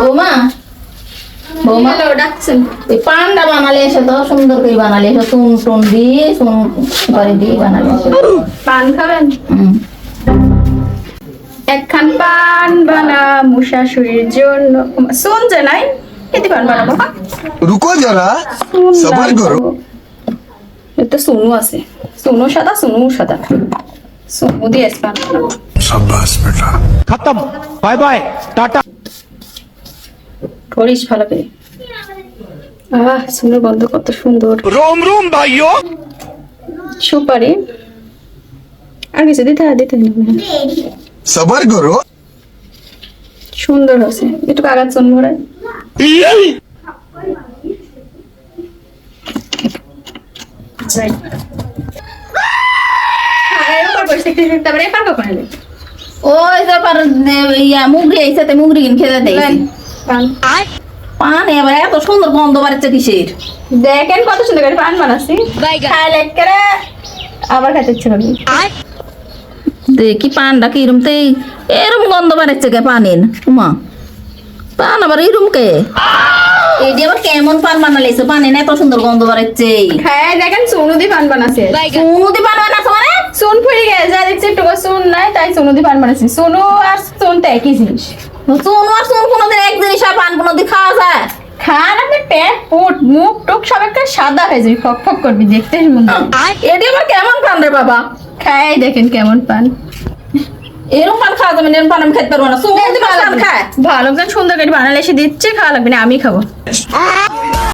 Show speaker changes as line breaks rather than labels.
বৌমা বৌমা
ডাকছেন
ওই পানটা বানালে এসে তো সুন্দর করে বানালে এসে চুন টুন দিয়ে চুন করে দিয়ে বানালে এসে
পান খাবেন? একখান পান বানামু শাশুড়ির জন্য। শুনছে নাই? খেতে পান বানাবো। হ্যাঁ?
रुको जरा सबर करो
এটা সোনু আছে, সোনু সাদা, সোনু সাদা, সোনু দিয়ে পান বানাবো।
शाबाश बेटा
खत्म बाय बाय टाटा
করিস ভালো করে। সোনুর গন্ধ কত সুন্দর।
रोम रोम भाइयों
সুপারি আর কিছু দিতে হয়? দিতে হয় না।
सबर करो
সুন্দর হচ্ছে, একটু কাগজ চুন ভরায়। যাই। এরপর বসে একটু তারপরে এরপর কখন এলে?
ওই যে পার ইয়া মুগরি আইছে তে মুগরি কিন খেতে দেই
লেন, পান।
পান এবার এত সুন্দর গন্ধ বাড়ছে কিসের
দেখেন কত সুন্দর করে পান বানাচ্ছি। খাইলে করে আবার খেতে ইচ্ছে করবে।
দেখি পানটা কি এরম তে এরম গন্ধ বাড়ছে কে পানের উমা পান আবার এরম কে এই যে আবার কেমন পান বানালেছে পানে না এত সুন্দর গন্ধ বাড়ছে
হ্যাঁ দেখেন সোনু দি পান বানাচ্ছে।
সুনুদি পান বানাছো মানে
সোন ফুড়ে গেছে, যা দেখছি একটু সোন নাই, তাই সোনু দি পান বানাচ্ছি। সোনু আর সোনটা একই জিনিস।
সুনু আর সুন কোনোদিন এক জিনিস আর পান কোনোদিন খাওয়া যায়
খান আপনি পেট পুট মুখ টুক সব একটা সাদা হয়ে যাবে, ফক ফক করবি, দেখতে সুন্দর।
এটি আবার কেমন পান রে বাবা
খাই দেখেন কেমন পান।
এরম পান খাওয়া যাবে না, এরম পান আমি খেতে পারবো না সুনুদি পান খায়
ভালো একজন সুন্দর করে বানালে এসে দিচ্ছে, খাওয়া লাগবে না, আমি খাবো।